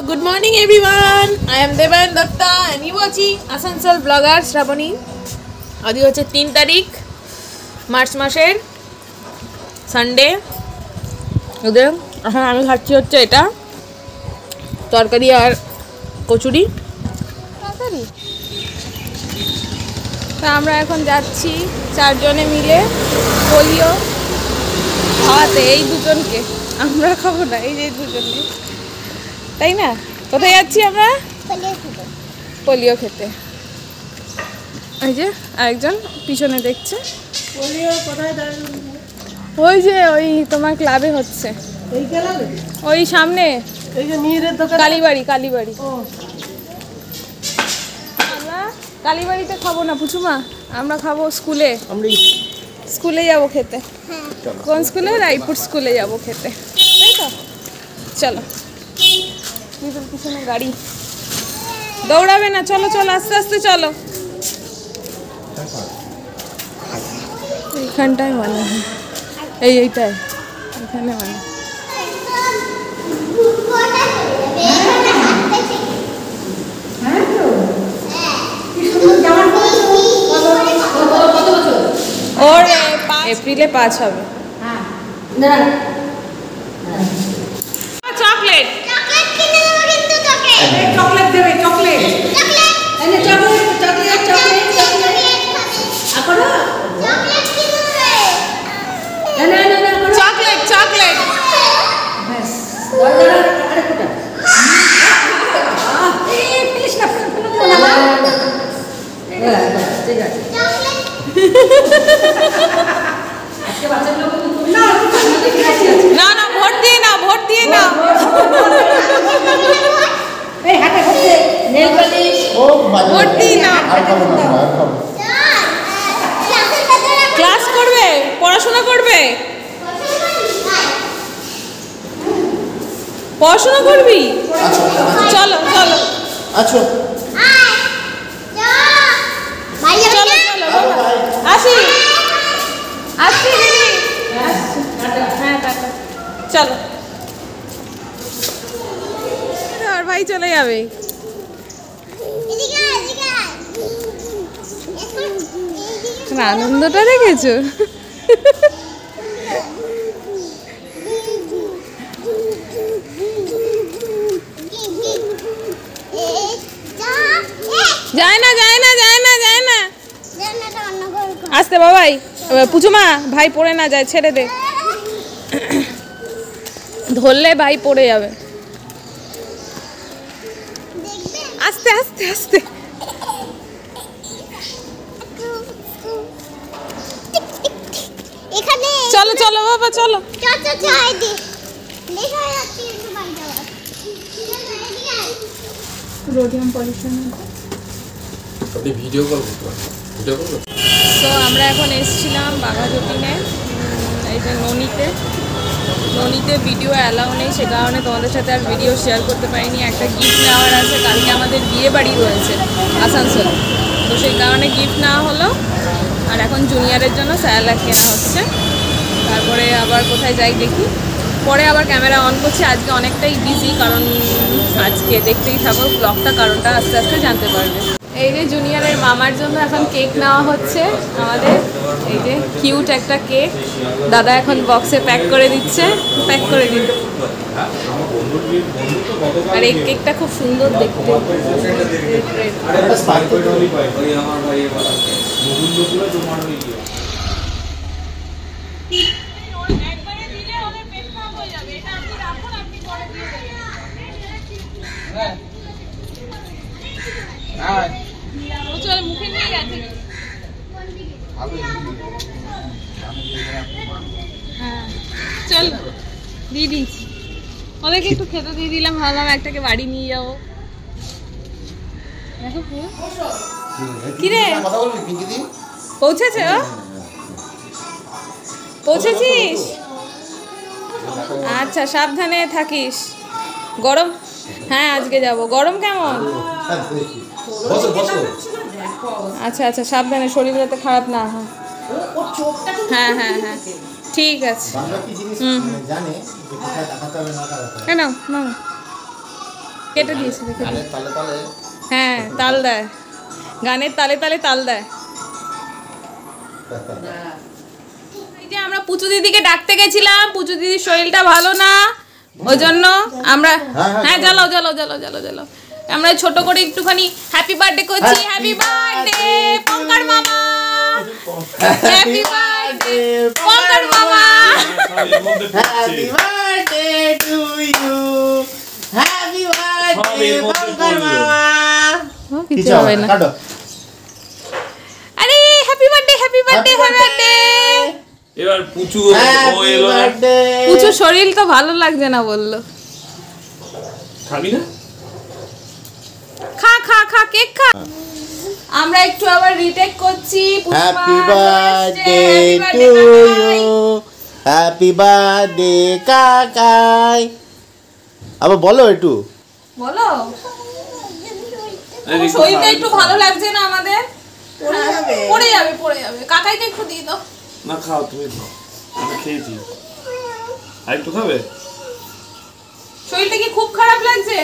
good morning everyone. I am Devan Datta and you watching Asansol Blogger Shravani. আজ হচ্ছে 3 তারিখ March মাসের Sunday. ওদের এখন আমি খাচ্ছি হচ্ছে এটা তরকারি আর কচুরি তরকারি। তা আমরা এখন যাচ্ছি চারজনে মিলে পোলিও খাওয়াতে। এই দুজনকে আমরা খাবো না, এই যে দুজনে, তাই না? কোথায় যাচ্ছি আমরা? পোলিও খেতে। এই যে আরেকজন পিছনে দেখছে। ওই যে ওই তোমার ক্লাবে হচ্ছে, ওই সামনে কালীবাড়ি। আমরা কালীবাড়িতে খাবো না পুচুমা, আমরা খাবো স্কুলে। স্কুলে যাবো খেতে। কোন স্কুলে? রায়পুর স্কুলে যাবো খেতে, তাই তো? চলো, পিছনে গাড়ি, দৌড়াবে না, চলো চলো আস্তে আস্তে চলো। এইখানটায় মানে এইটাই এখানে মানে ওর এপ্রিলে 5 হবে। চকলেট চকলেট দেবে, চকলেট চকলেট চকলেট না না, ভোট দিয়ে না, ভোট দিয়ে না। ভোট দিয়ে না। ক্লাস করবে, পড়াশোনা করবে, পড়াশোনা করবি? চলো চলো আচ্ছা, চলো চলো আসি আসি দিদি। হ্যাঁ টাটা, চলো। আর ভাই চলে যাবে। আনন্দটা দেখেছো? যায় না যায় না যায় না যায় না, আসতে বাবাই। পুচুমা ভাই পড়ে না যায়, ছেড়ে দে, ধরলে ভাই পড়ে যাবে। আস্তে আস্তে আস্তে। চলো চলো বাবা চলো। তো আমরা এখন এসেছিলাম বাঘাযতীনে, এইটা ননীতে ভিডিও অ্যালাউ নেই, সে কারণে তোমাদের সাথে আর ভিডিও শেয়ার করতে পারিনি। একটা গিফট নেওয়ার আছে, কালকে আমাদের বিয়ে বাড়ি রয়েছে আসানসোলে, তো সেই কারণে গিফট নেওয়া হলো। আর এখন জুনিয়রের জন্য স্যালাড কেনা হচ্ছে। তারপরে আবার কোথায় যাই দেখি, পরে আবার ক্যামেরা অন করছি। আজকে অনেকটাই বিজি, কারণ আজকে দেখতেই থাকো ব্লগটা, কারণটা আস্তে আস্তে জানতে পারবে। এই যে জুনিয়রের মামার জন্য এখন কেক নেওয়া হচ্ছে আমাদের। এই যে কিউট একটা কেক দাদা এখন বক্সে প্যাক করে দিচ্ছে, প্যাক করে দিন। আর এই কেকটা খুব সুন্দর দেখতে। মুখে নিয়ে গেছে। চল দিয়ে দিচ্ছি ওদেরকে, একটু খেতে দিয়ে দিলাম, ভাবলাম একটাকে বাড়ি নিয়ে যাবো। কিরে পৌঁছেছে? পৌঁছেছিস? আচ্ছা সাবধানে থাকিস। গরম? হ্যাঁ আজকে যাব। গরম কেমন? আচ্ছা আচ্ছা সাবধানে, শরীর যাতে খারাপ না হয়। হ্যাঁ হ্যাঁ হ্যাঁ ঠিক আছে। কেন না কেটে দিয়েছে হ্যাঁ তাল দেয় গানের তালে তালে তাল দেয় এই যে আমরা পুচু দিদিকে ডাকতে গেছিলাম পুচু দিদির শরীরটা ভালো না ওই জন্য আমরা হ্যাঁ জ্বালাও জ্বালাও জ্বালাও জ্বালাও জ্বালাও আমরা ছোট করে একটুখানি হ্যাপি বার্থডে করছি হ্যাপি বার্থডে পঙ্কজ মামা হ্যাপি বার্থডে পঙ্কজ মামা happy birthday to you happy birthday Pankaj মামা কিছু হবে না আরে happy birthday happy birthday happy birthday এবার পুচু ও এলো পুচু শরীর তো ভালো লাগছে না বললো খাবি না খা খা খা কেক খা আমরা একটু আবার রিটেক করছি happy birthday to you happy birthday কাকাই আবার বলো একটু বলো শরীরটা একটু ভালো লাগছে না আমাদের পড়ে যাবে কাকাইকে একটু দিয়ে দাও না খাও তুমি খাও আমি খেয়েছি আর একটু খাবে শরীরটা কি খুব খারাপ লাগছে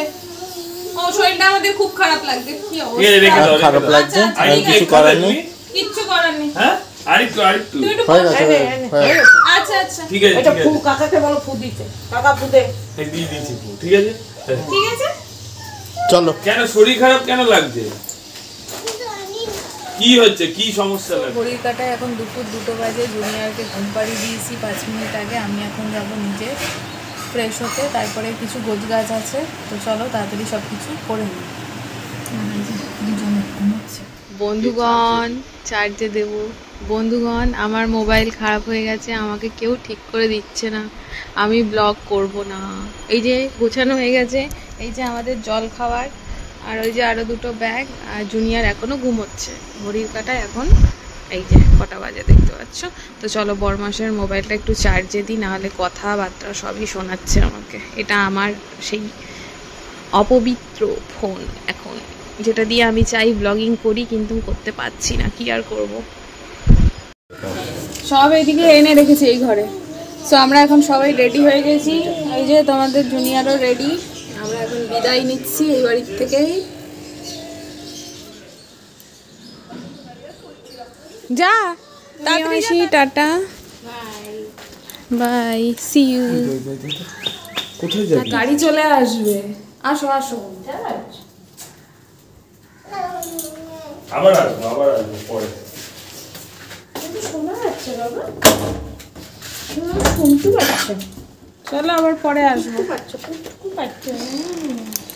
ও শরীরটা আমাদের খুব খারাপ লাগছে কি অবস্থা খারাপ লাগছে আর কিছু করার নেই কিচ্ছু করার নেই হ্যাঁ আরেকটু হয়ে গেছে আচ্ছা আচ্ছা ঠিক আছে এটা ফু কাকাকে বলো ফু দিতে কাকা ফু দে এই দিয়ে দিয়েছি ঠিক আছে ঠিক আছে চলো কেন শরীর খারাপ কেন লাগছে কি হচ্ছে কি সমস্যা লাগছে ঘড়ির কাটায় এখন দুপুর 2টো বাজে জুনিয়রকে ঘুম পাড়িয়ে দিয়েছি 5 মিনিট আগে আমি এখন যাব নিজে ফ্রেশ হতে তারপরে কিছু গোছ গাছ আছে তো চলো তাড়াতাড়ি সব কিছু করে নিই বন্ধুগণ চার্জে দেব বন্ধুগণ আমার মোবাইল খারাপ হয়ে গেছে আমাকে কেউ ঠিক করে দিচ্ছে না আমি ব্লগ করব না এই যে গোছানো হয়ে গেছে এই যে আমাদের জল খাওয়ার আর ওই যে আরও 2টো ব্যাগ আর জুনিয়র এখনও ঘুমোচ্ছে ঘড়ির কাঁটায় এখন এই যে কটা বাজে দেখতে পাচ্ছ তো চলো বরমাসের মোবাইলটা একটু চার্জে দিই নাহলে কথাবার্তা সবই শোনাচ্ছে আমাকে এটা আমার সেই অপবিত্র ফোন এখন যেটা দিয়ে আমি চাই ব্লগিং করি কিন্তু করতে পারছি না কি আর করব সব এইদিকে এনে রেখেছি এই ঘরে সো আমরা এখন সবাই রেডি হয়ে গেছি এই যে তোমাদের জুনিয়রও রেডি আমরা এখন বিদায় নিচ্ছি এই বাড়ির থেকেই যা তাড়াতাড়ি টাটা বাই সি ইউ কোথায় যাবি গাড়ি চলে আসবে আসো আসো আবার আসবো পরে শোনা যাচ্ছে বাবা শুনতে পাচ্ছে চলো আবার পরে আসবো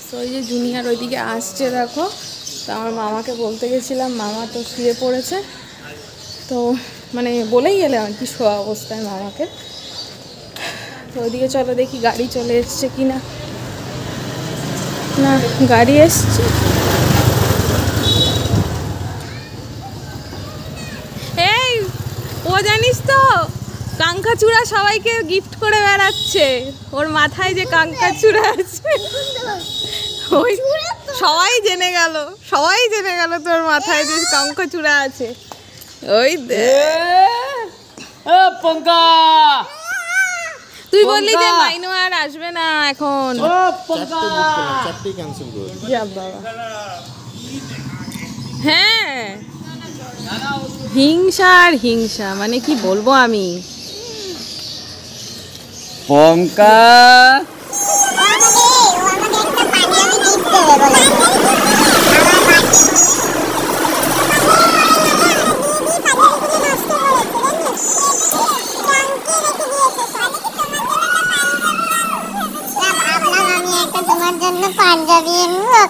তো ওই যে জুনিয়র ওইদিকে আসছে দেখো তো আমার মামাকে বলতে গেছিলাম মামা তো শুয়ে পড়েছে তো মানে বলেই গেলে আর কি শোয়া অবস্থায় মামাকে তো ওইদিকে চলো দেখি গাড়ি চলে এসছে কি না না গাড়ি এসছে এই ও জানিস তো কাঙ্কাচূড়া সবাইকে গিফট করে বেড়াচ্ছে ওর মাথায় যে কাঙ্কাচূড়া আছে ওই সবাই জেনে গেল তোর মাথায় যে কাঙ্কাচূড়া আছে ওই দে পঙ্কা তুই বললি যে মাইনু আর আসবে না এখন ও পঙ্কা চারটে ক্যান্সেল করে যা বাবা হ্যাঁ হিংসা আর হিংসা মানে কি বলবো আমি পঙ্কা তোমার জন্য পাঞ্জাবি আনবো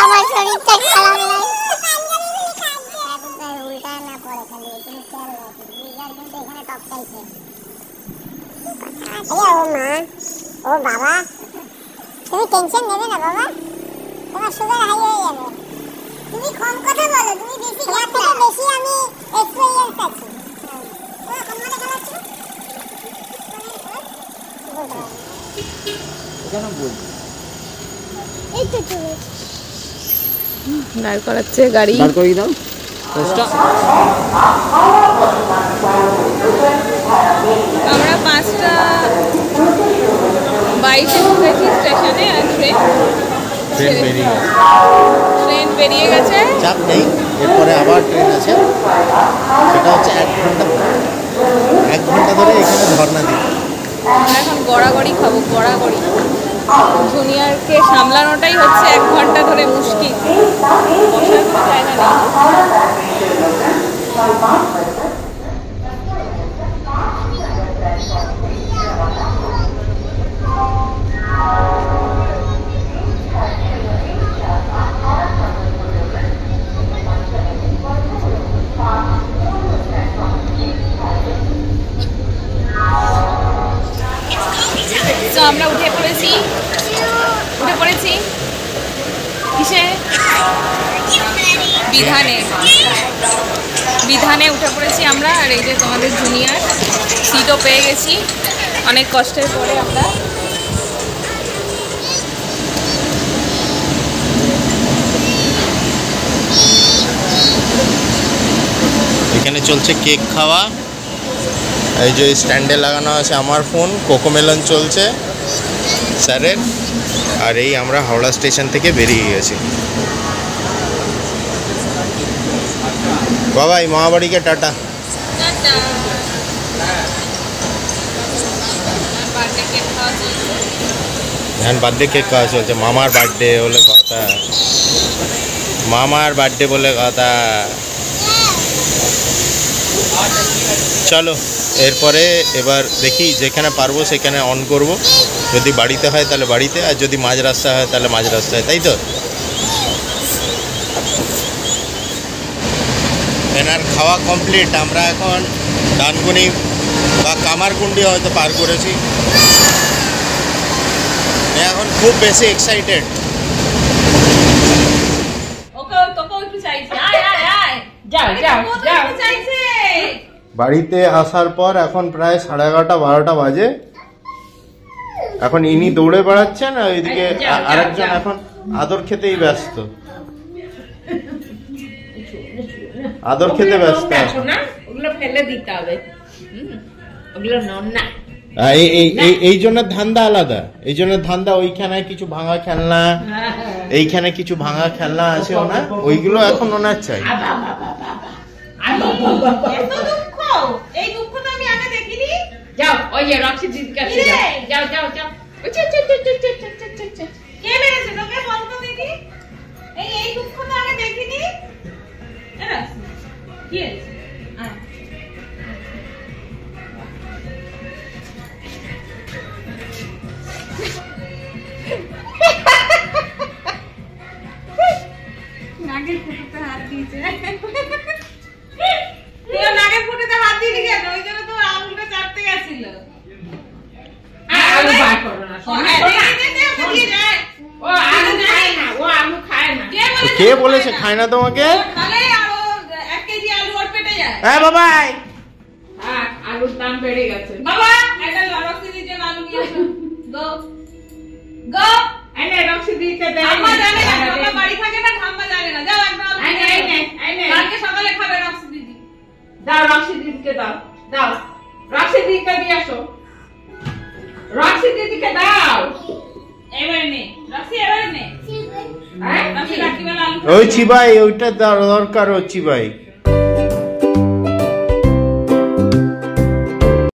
আমার শরীরটা খারাপ লাগে উল্টা না পড়ে খালি তুমি খেয়াল রাখো বিজার কিন্তু এখানে টপকাইছে ও মা ও বাবা তুমি টেনশন নেবে না বাবা তোমার সুগার হাই হয়ে যাবে তুমি কম কথা বলো তুমি বেশি ইয়ার থেকে বেশি আমি এক্সপেরিয়েন্স আছে ও কমনে খালাচ্ছ কেন বল এই তো চলে দাঁড় করাচ্ছে গাড়ি দাঁড় করিয়ে দাও আমরা 5টা বাইকে ঢুকেছি স্টেশনে আর ট্রেন বেরিয়ে গেছে। চাপ নেই, এরপরে আবার ট্রেন আছে, সেটা হচ্ছে 1 ঘন্টা পরে। 1 ঘন্টা ধরে এখানে ঝর্ণা দিই। এখন গড়াগড়ি খাবো, গড়াগড়ি। জুনিয়রকে সামলানোটাই হচ্ছে 1 ঘন্টা ধরে মুশকিল। বসার কোনো জায়গা নেই। তো আমরা উঠে পড়েছি কিসে? বিধানে উঠে পড়েছি আমরা। আর এই যে তোমাদের জুনিয়র, সিটও পেয়ে গেছি অনেক কষ্টের পরে আমরা। এখানে চলছে কেক খাওয়া। এই যে স্ট্যান্ডে লাগানো আছে আমার ফোন, কোকোমেলন চলছে স্যারের। আর এই আমরা হাওড়া স্টেশন থেকে বেরিয়ে গেছি। বাবাই, মহাবাড়িকে টাটা। হ্যাঁ, বার্থডে কেক খাওয়া চলছে। মামার বার্থডে বলে কথা, মামার বার্থডে বলে কথা। চলো এরপরে এবার দেখি, যেখানে পারবো সেখানে অন করব। যদি বাড়িতে হয় তাহলে বাড়িতে, আর যদি মাঝ রাস্তা হয় তাহলে মাঝ রাস্তায়, তাই তো? এনার খাওয়া কমপ্লিট। আমরা এখন ডানকুনি বা কামারকুন্ডি হয়তো পার করেছি। এখন খুব বেশি এক্সাইটেড। বাড়িতে আসার পর এখন প্রায় 11:30 12টা বাজে। এখন ইনি দৌড়ে বেড়াচ্ছেন, আর ওইদিকে আরেকজন এখন আদর খেতেই ব্যস্ত। আদর খেতে ব্যস্ত। ওগুলো ফেলে দিতে হবে, ওগুলো নন্না। এই জন্য ধান্দা আলাদা। এই জন্য ধান্দা, ওইখানে কিছু ভাঙা খেলনা, এইখানে কিছু ভাঙা খেলনা আছে ওনার, ওইগুলো এখন ওনার চাই। এই দুঃখ তো আমি আগে দেখিনি। যাও, ওই যে রক্সি দিদির কাছে যাও, যাও যাও যাও। কে মেরেছে তোকে বল তো দেখি। এই দুঃখ তো আগে দেখিনি। কি আছে? নাগের ফুটোতে হাত দিয়েছে। নাগের ফুটোতে হাত দিয়ে গেল, ওই জন্য তো আঙুলটা চাটতে গেছিল। আলু বার করো না, ও আলু খায় না, ও আলু খায় না। কে বলেছে খায় না তোমাকে? খালে আর 1 কেজি আলু ওর পেটে যায়। হ্যাঁ বাবাই, আলুর দাম বেড়ে গেছে। বাবা একটা রক্সি দিতে আলু নিয়েছো। গো গো, এনে রক্সি দিতে দে। আম্মা জানে না, বাবা বাড়ি থাকে না, ঠাম্মা জানে না। যাও একটা আলু এনে কালকে সকালে খাবে রক্সি দিদি। দাও রক্সি দিদিকে দাও, দাও রক্সি দিদিকে দিয়ে আসো। রক্সি দিদিকে দাও। এবারে নে রক্সি, এবারে নে। হ্যাঁ রক্সি রাখিবেলা আলু। ওই চিবাই, ওইটা দরকার। ও চিবাই।